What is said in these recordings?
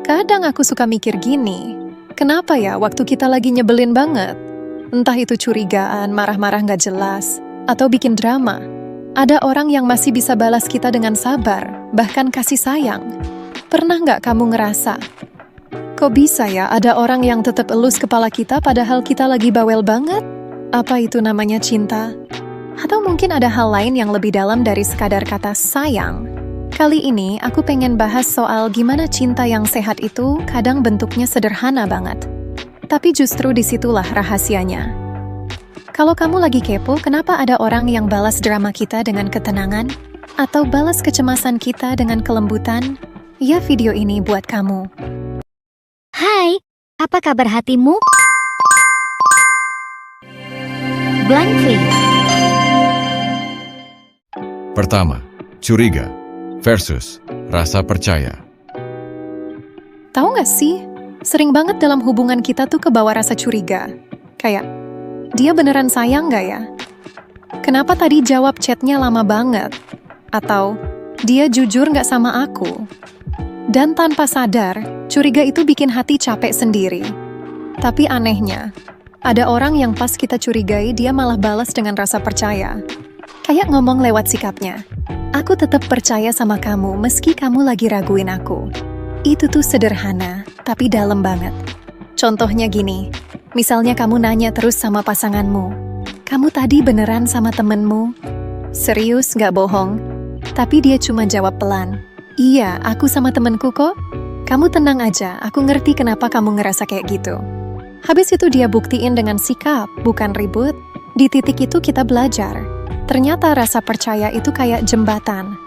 Kadang aku suka mikir gini, kenapa ya waktu kita lagi nyebelin banget? Entah itu curigaan, marah-marah nggak jelas, atau bikin drama. Ada orang yang masih bisa balas kita dengan sabar, bahkan kasih sayang. Pernah nggak kamu ngerasa? Kok bisa ya ada orang yang tetap elus kepala kita padahal kita lagi bawel banget? Apa itu namanya cinta? Atau mungkin ada hal lain yang lebih dalam dari sekadar kata sayang? Kali ini aku pengen bahas soal gimana cinta yang sehat itu kadang bentuknya sederhana banget. Tapi justru disitulah rahasianya. Kalau kamu lagi kepo, kenapa ada orang yang balas drama kita dengan ketenangan? Atau balas kecemasan kita dengan kelembutan? Ya, video ini buat kamu. Hai, apa kabar hatimu? Blank Face. Pertama, curiga versus rasa percaya. Tahu nggak sih, sering banget dalam hubungan kita tuh kebawa rasa curiga. Kayak, dia beneran sayang nggak ya? Kenapa tadi jawab chatnya lama banget? Atau, dia jujur nggak sama aku? Dan tanpa sadar, curiga itu bikin hati capek sendiri. Tapi anehnya, ada orang yang pas kita curigai, dia malah balas dengan rasa percaya. Kayak ngomong lewat sikapnya. Aku tetap percaya sama kamu meski kamu lagi raguin aku. Itu tuh sederhana, tapi dalam banget. Contohnya gini, misalnya kamu nanya terus sama pasanganmu, kamu tadi beneran sama temenmu? Serius gak bohong? Tapi dia cuma jawab pelan, iya, aku sama temenku kok. Kamu tenang aja, aku ngerti kenapa kamu ngerasa kayak gitu. Habis itu dia buktiin dengan sikap, bukan ribut. Di titik itu kita belajar. Ternyata rasa percaya itu kayak jembatan.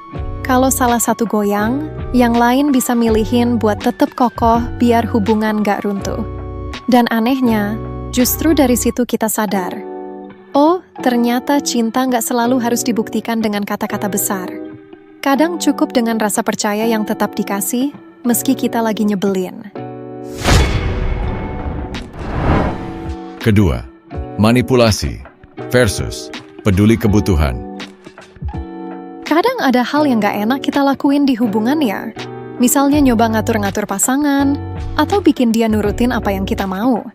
Kalau salah satu goyang, yang lain bisa milihin buat tetap kokoh biar hubungan gak runtuh. Dan anehnya, justru dari situ kita sadar. Oh, ternyata cinta gak selalu harus dibuktikan dengan kata-kata besar. Kadang cukup dengan rasa percaya yang tetap dikasih, meski kita lagi nyebelin. Kedua, manipulasi versus peduli kebutuhan. Kadang ada hal yang gak enak kita lakuin di hubungan ya. Misalnya nyoba ngatur-ngatur pasangan, atau bikin dia nurutin apa yang kita mau.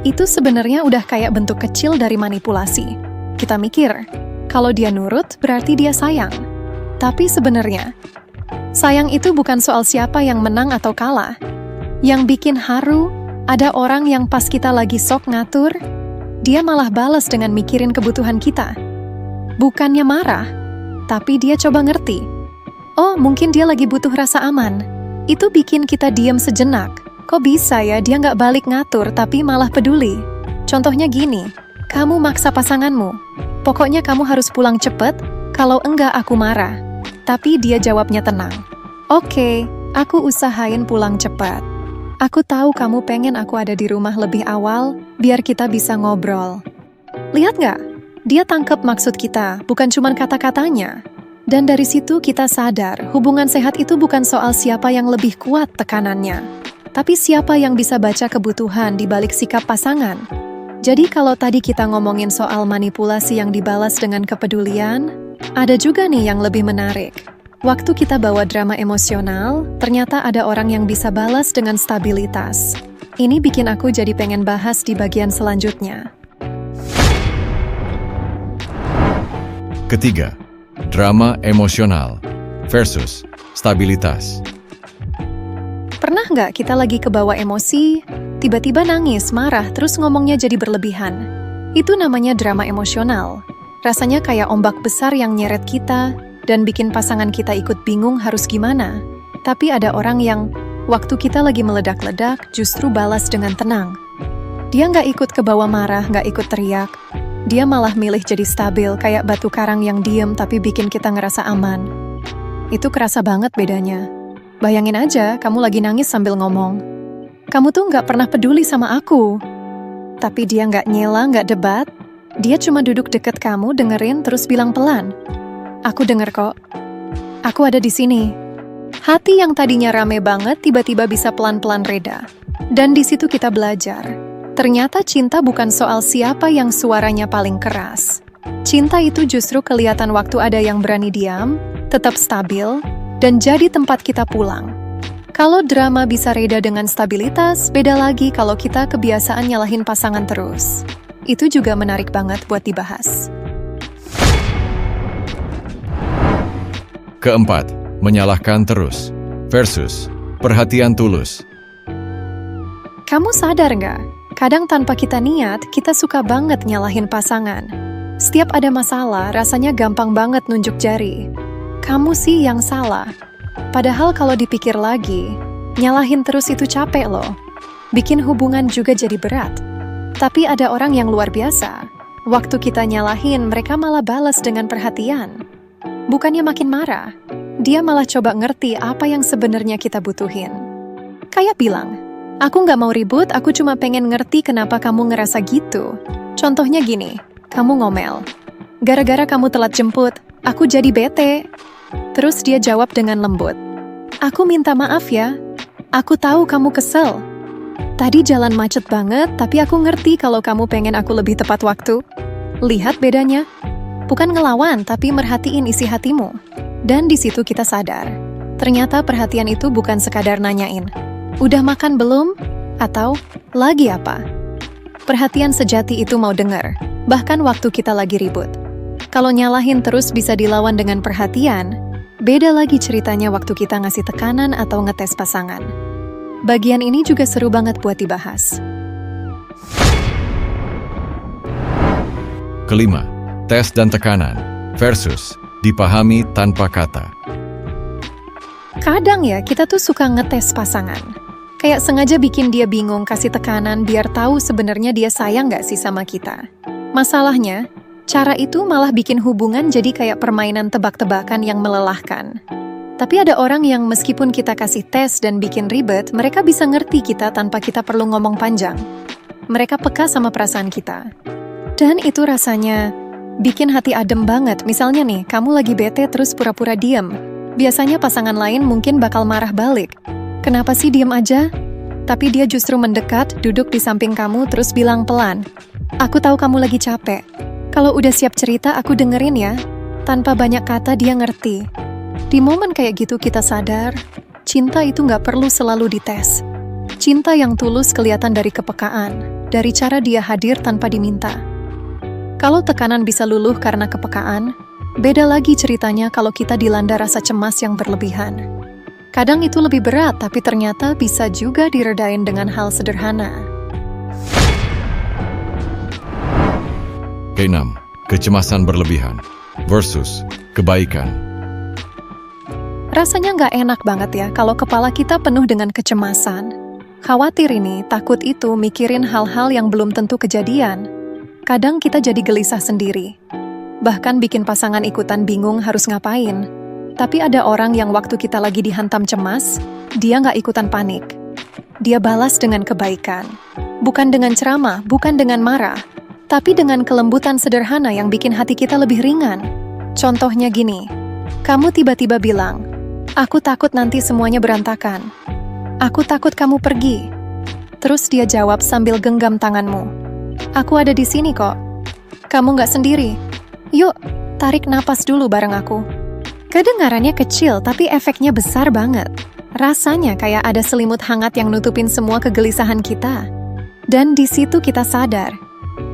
Itu sebenarnya udah kayak bentuk kecil dari manipulasi. Kita mikir, kalau dia nurut berarti dia sayang. Tapi sebenarnya, sayang itu bukan soal siapa yang menang atau kalah. Yang bikin haru, ada orang yang pas kita lagi sok ngatur, dia malah balas dengan mikirin kebutuhan kita. Bukannya marah, tapi dia coba ngerti. Oh, mungkin dia lagi butuh rasa aman. Itu bikin kita diam sejenak. Kok bisa ya dia nggak balik ngatur tapi malah peduli? Contohnya gini, kamu maksa pasanganmu. Pokoknya kamu harus pulang cepet, kalau enggak aku marah. Tapi dia jawabnya tenang. Oke, aku usahain pulang cepat. Aku tahu kamu pengen aku ada di rumah lebih awal, biar kita bisa ngobrol. Lihat nggak? Dia tangkep maksud kita, bukan cuma kata-katanya. Dan dari situ kita sadar, hubungan sehat itu bukan soal siapa yang lebih kuat tekanannya, tapi siapa yang bisa baca kebutuhan di balik sikap pasangan. Jadi kalau tadi kita ngomongin soal manipulasi yang dibalas dengan kepedulian, ada juga nih yang lebih menarik. Waktu kita bawa drama emosional, ternyata ada orang yang bisa balas dengan stabilitas. Ini bikin aku jadi pengen bahas di bagian selanjutnya. Ketiga, drama emosional versus stabilitas. Pernah nggak kita lagi kebawa emosi, tiba-tiba nangis, marah, terus ngomongnya jadi berlebihan? Itu namanya drama emosional. Rasanya kayak ombak besar yang nyeret kita dan bikin pasangan kita ikut bingung harus gimana. Tapi ada orang yang waktu kita lagi meledak-ledak justru balas dengan tenang. Dia nggak ikut kebawa marah, nggak ikut teriak. Dia malah milih jadi stabil kayak batu karang yang diem tapi bikin kita ngerasa aman. Itu kerasa banget bedanya. Bayangin aja kamu lagi nangis sambil ngomong, kamu tuh nggak pernah peduli sama aku. Tapi dia nggak nyela, nggak debat. Dia cuma duduk deket kamu, dengerin, terus bilang pelan, aku denger kok. Aku ada di sini. Hati yang tadinya rame banget tiba-tiba bisa pelan-pelan reda. Dan di situ kita belajar. Ternyata cinta bukan soal siapa yang suaranya paling keras. Cinta itu justru kelihatan waktu ada yang berani diam, tetap stabil, dan jadi tempat kita pulang. Kalau drama bisa reda dengan stabilitas, beda lagi kalau kita kebiasaan nyalahin pasangan terus. Itu juga menarik banget buat dibahas. Keempat, menyalahkan terus versus perhatian tulus. Kamu sadar nggak? Kadang tanpa kita niat, kita suka banget nyalahin pasangan. Setiap ada masalah, rasanya gampang banget nunjuk jari. Kamu sih yang salah. Padahal kalau dipikir lagi, nyalahin terus itu capek loh. Bikin hubungan juga jadi berat. Tapi ada orang yang luar biasa. Waktu kita nyalahin, mereka malah balas dengan perhatian. Bukannya makin marah, dia malah coba ngerti apa yang sebenarnya kita butuhin. Kayak bilang, aku nggak mau ribut, aku cuma pengen ngerti kenapa kamu ngerasa gitu. Contohnya gini, kamu ngomel. Gara-gara kamu telat jemput, aku jadi bete. Terus dia jawab dengan lembut. Aku minta maaf ya. Aku tahu kamu kesel. Tadi jalan macet banget, tapi aku ngerti kalau kamu pengen aku lebih tepat waktu. Lihat bedanya. Bukan ngelawan, tapi merhatiin isi hatimu. Dan di situ kita sadar. Ternyata perhatian itu bukan sekadar nanyain. Udah makan belum? Atau lagi apa? Perhatian sejati itu mau denger. Bahkan waktu kita lagi ribut. Kalau nyalahin terus bisa dilawan dengan perhatian, beda lagi ceritanya waktu kita ngasih tekanan atau ngetes pasangan. Bagian ini juga seru banget buat dibahas. Kelima, tes dan tekanan versus dipahami tanpa kata. Kadang ya, kita tuh suka ngetes pasangan. Kayak sengaja bikin dia bingung, kasih tekanan biar tahu sebenarnya dia sayang nggak sih sama kita. Masalahnya, cara itu malah bikin hubungan jadi kayak permainan tebak-tebakan yang melelahkan. Tapi ada orang yang meskipun kita kasih tes dan bikin ribet, mereka bisa ngerti kita tanpa kita perlu ngomong panjang. Mereka peka sama perasaan kita. Dan itu rasanya bikin hati adem banget. Misalnya nih, kamu lagi bete terus pura-pura diem. Biasanya pasangan lain mungkin bakal marah balik. Kenapa sih diem aja? Tapi dia justru mendekat, duduk di samping kamu terus bilang pelan. Aku tahu kamu lagi capek. Kalau udah siap cerita, aku dengerin ya. Tanpa banyak kata dia ngerti. Di momen kayak gitu kita sadar, cinta itu nggak perlu selalu dites. Cinta yang tulus kelihatan dari kepekaan, dari cara dia hadir tanpa diminta. Kalau tekanan bisa luluh karena kepekaan, beda lagi ceritanya kalau kita dilanda rasa cemas yang berlebihan. Kadang itu lebih berat, tapi ternyata bisa juga diredain dengan hal sederhana. Keenam, kecemasan berlebihan versus kebaikan. Rasanya nggak enak banget ya kalau kepala kita penuh dengan kecemasan. Khawatir ini, takut itu, mikirin hal-hal yang belum tentu kejadian. Kadang kita jadi gelisah sendiri. Bahkan bikin pasangan ikutan bingung harus ngapain. Tapi ada orang yang waktu kita lagi dihantam cemas, dia nggak ikutan panik. Dia balas dengan kebaikan. Bukan dengan ceramah, bukan dengan marah. Tapi dengan kelembutan sederhana yang bikin hati kita lebih ringan. Contohnya gini, kamu tiba-tiba bilang, aku takut nanti semuanya berantakan. Aku takut kamu pergi. Terus dia jawab sambil genggam tanganmu. Aku ada di sini kok. Kamu nggak sendiri. Yuk, tarik napas dulu bareng aku. Kedengarannya kecil, tapi efeknya besar banget. Rasanya kayak ada selimut hangat yang nutupin semua kegelisahan kita. Dan di situ kita sadar,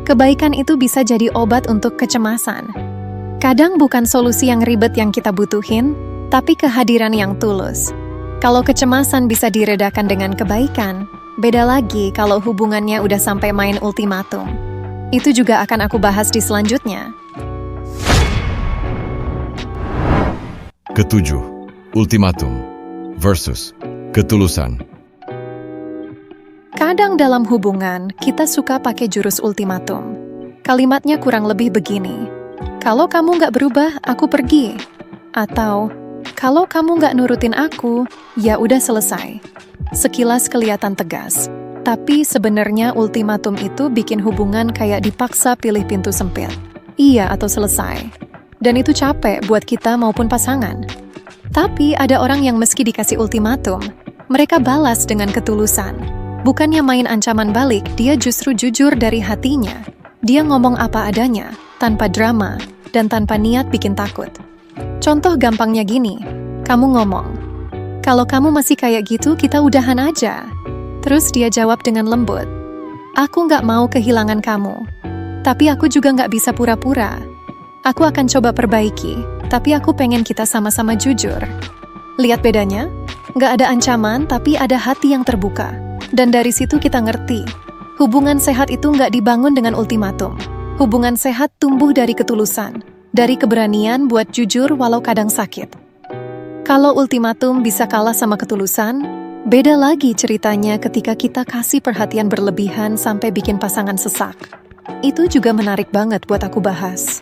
kebaikan itu bisa jadi obat untuk kecemasan. Kadang bukan solusi yang ribet yang kita butuhin, tapi kehadiran yang tulus. Kalau kecemasan bisa diredakan dengan kebaikan, beda lagi kalau hubungannya udah sampai main ultimatum. Itu juga akan aku bahas di selanjutnya. Ketujuh, ultimatum versus ketulusan. Kadang dalam hubungan, kita suka pakai jurus ultimatum. Kalimatnya kurang lebih begini. Kalau kamu nggak berubah, aku pergi. Atau, kalau kamu nggak nurutin aku, ya udah selesai. Sekilas kelihatan tegas. Tapi sebenarnya ultimatum itu bikin hubungan kayak dipaksa pilih pintu sempit. Iya atau selesai. Dan itu capek buat kita maupun pasangan. Tapi ada orang yang meski dikasih ultimatum, mereka balas dengan ketulusan. Bukannya main ancaman balik, dia justru jujur dari hatinya. Dia ngomong apa adanya, tanpa drama, dan tanpa niat bikin takut. Contoh gampangnya gini, kamu ngomong, Kalau kamu masih kayak gitu, kita udahan aja. Terus dia jawab dengan lembut, aku nggak mau kehilangan kamu. Tapi aku juga nggak bisa pura-pura. Aku akan coba perbaiki, tapi aku pengen kita sama-sama jujur. Lihat bedanya? Nggak ada ancaman, tapi ada hati yang terbuka. Dan dari situ kita ngerti, hubungan sehat itu nggak dibangun dengan ultimatum. Hubungan sehat tumbuh dari ketulusan, dari keberanian buat jujur walau kadang sakit. Kalau ultimatum bisa kalah sama ketulusan, beda lagi ceritanya ketika kita kasih perhatian berlebihan sampai bikin pasangan sesak. Itu juga menarik banget buat aku bahas.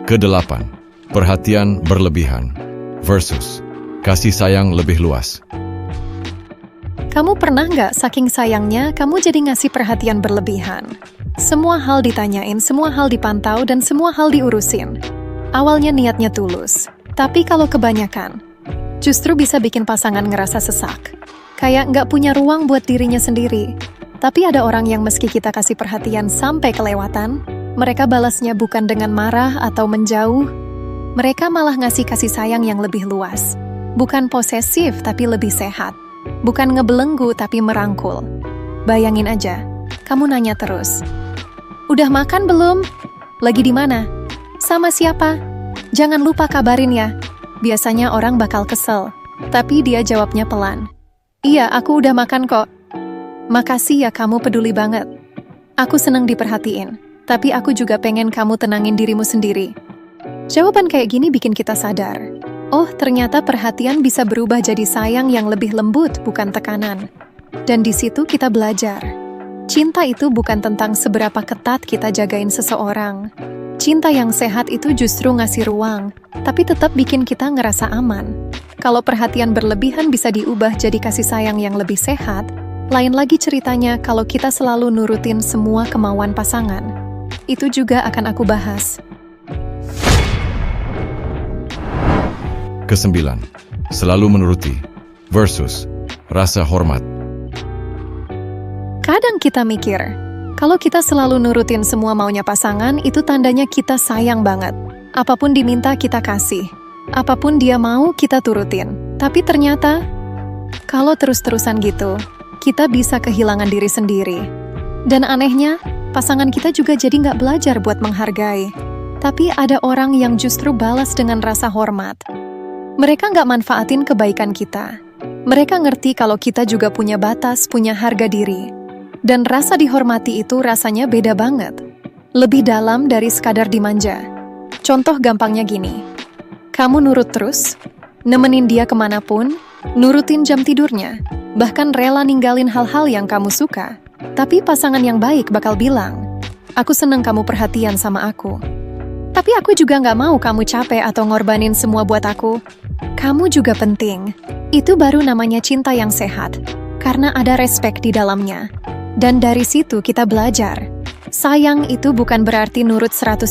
Kedelapan, perhatian berlebihan versus kasih sayang lebih luas. Kamu pernah nggak saking sayangnya kamu jadi ngasih perhatian berlebihan? Semua hal ditanyain, semua hal dipantau, dan semua hal diurusin. Awalnya niatnya tulus, tapi kalau kebanyakan, justru bisa bikin pasangan ngerasa sesak. Kayak nggak punya ruang buat dirinya sendiri. Tapi ada orang yang meski kita kasih perhatian sampai kelewatan, mereka balasnya bukan dengan marah atau menjauh. Mereka malah ngasih kasih sayang yang lebih luas. Bukan posesif, tapi lebih sehat. Bukan ngebelenggu, tapi merangkul. Bayangin aja, kamu nanya terus, udah makan belum? Lagi di mana? Sama siapa? Jangan lupa kabarin ya. Biasanya orang bakal kesel, tapi dia jawabnya pelan. Iya, aku udah makan kok. Makasih ya, kamu peduli banget. Aku seneng diperhatiin, tapi aku juga pengen kamu tenangin dirimu sendiri. Jawaban kayak gini bikin kita sadar. Oh, ternyata perhatian bisa berubah jadi sayang yang lebih lembut, bukan tekanan. Dan di situ kita belajar. Cinta itu bukan tentang seberapa ketat kita jagain seseorang. Cinta yang sehat itu justru ngasih ruang, tapi tetap bikin kita ngerasa aman. Kalau perhatian berlebihan bisa diubah jadi kasih sayang yang lebih sehat, lain lagi ceritanya kalau kita selalu nurutin semua kemauan pasangan. Itu juga akan aku bahas. Kesembilan, selalu menuruti versus rasa hormat. Kadang kita mikir, kalau kita selalu nurutin semua maunya pasangan, itu tandanya kita sayang banget. Apapun diminta kita kasih. Apapun dia mau kita turutin. Tapi ternyata, kalau terus-terusan gitu, kita bisa kehilangan diri sendiri. Dan anehnya, pasangan kita juga jadi nggak belajar buat menghargai. Tapi ada orang yang justru balas dengan rasa hormat. Mereka nggak manfaatin kebaikan kita. Mereka ngerti kalau kita juga punya batas, punya harga diri. Dan rasa dihormati itu rasanya beda banget. Lebih dalam dari sekadar dimanja. Contoh gampangnya gini. Kamu nurut terus, nemenin dia kemanapun, nurutin jam tidurnya, bahkan rela ninggalin hal-hal yang kamu suka. Tapi pasangan yang baik bakal bilang, aku seneng kamu perhatian sama aku. Tapi aku juga nggak mau kamu capek atau ngorbanin semua buat aku. Kamu juga penting. Itu baru namanya cinta yang sehat, karena ada respect di dalamnya. Dan dari situ kita belajar. Sayang itu bukan berarti nurut 100%.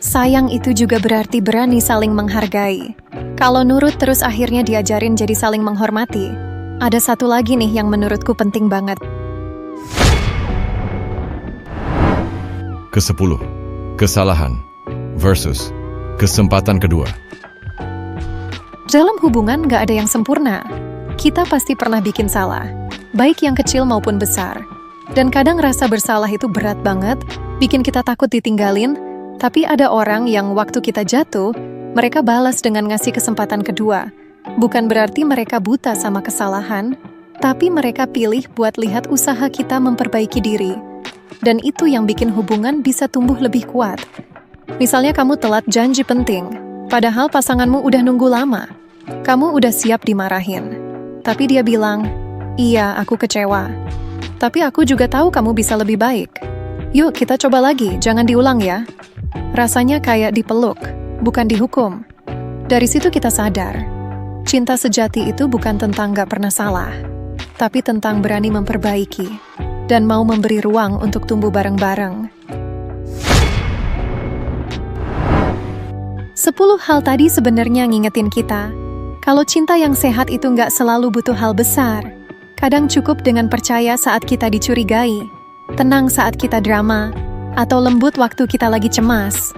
Sayang itu juga berarti berani saling menghargai. Kalau nurut terus akhirnya diajarin jadi saling menghormati. Ada satu lagi nih yang menurutku penting banget. Kesepuluh, kesalahan versus kesempatan kedua. Dalam hubungan gak ada yang sempurna. Kita pasti pernah bikin salah, baik yang kecil maupun besar. Dan kadang rasa bersalah itu berat banget, bikin kita takut ditinggalin. Tapi ada orang yang waktu kita jatuh, mereka balas dengan ngasih kesempatan kedua. Bukan berarti mereka buta sama kesalahan, tapi mereka pilih buat lihat usaha kita memperbaiki diri. Dan itu yang bikin hubungan bisa tumbuh lebih kuat. Misalnya kamu telat janji penting, padahal pasanganmu udah nunggu lama. Kamu udah siap dimarahin. Tapi dia bilang, iya aku kecewa. Tapi aku juga tahu kamu bisa lebih baik. Yuk kita coba lagi, jangan diulang ya. Rasanya kayak dipeluk, bukan dihukum. Dari situ kita sadar, cinta sejati itu bukan tentang gak pernah salah, tapi tentang berani memperbaiki dan mau memberi ruang untuk tumbuh bareng-bareng. 10 hal tadi sebenarnya ngingetin kita, kalau cinta yang sehat itu nggak selalu butuh hal besar. Kadang cukup dengan percaya saat kita dicurigai, tenang saat kita drama, atau lembut waktu kita lagi cemas.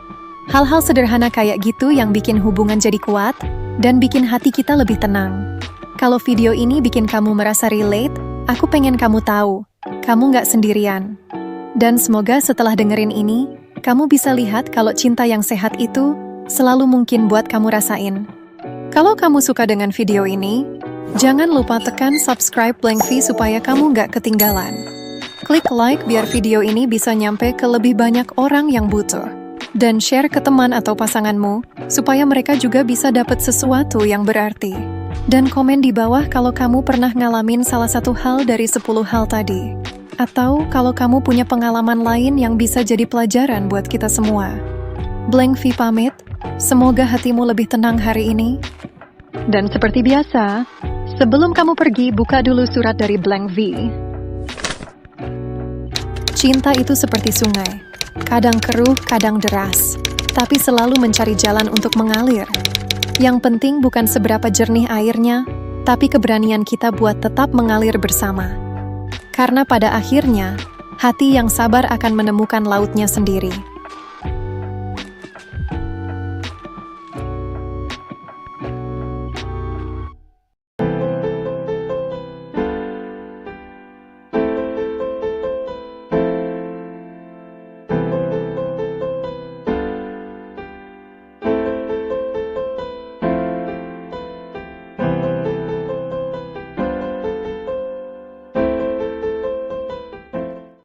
Hal-hal sederhana kayak gitu yang bikin hubungan jadi kuat dan bikin hati kita lebih tenang. Kalau video ini bikin kamu merasa relate, aku pengen kamu tahu, kamu nggak sendirian. Dan semoga setelah dengerin ini, kamu bisa lihat kalau cinta yang sehat itu selalu mungkin buat kamu rasain. Kalau kamu suka dengan video ini, jangan lupa tekan subscribe Blank V supaya kamu nggak ketinggalan. Klik like biar video ini bisa nyampe ke lebih banyak orang yang butuh. Dan share ke teman atau pasanganmu, supaya mereka juga bisa dapat sesuatu yang berarti. Dan komen di bawah kalau kamu pernah ngalamin salah satu hal dari 10 hal tadi. Atau kalau kamu punya pengalaman lain yang bisa jadi pelajaran buat kita semua. Blank V pamit, semoga hatimu lebih tenang hari ini. Dan seperti biasa, sebelum kamu pergi, buka dulu surat dari Blank V. Cinta itu seperti sungai. Kadang keruh, kadang deras, tapi selalu mencari jalan untuk mengalir. Yang penting bukan seberapa jernih airnya, tapi keberanian kita buat tetap mengalir bersama. Karena pada akhirnya, hati yang sabar akan menemukan lautnya sendiri.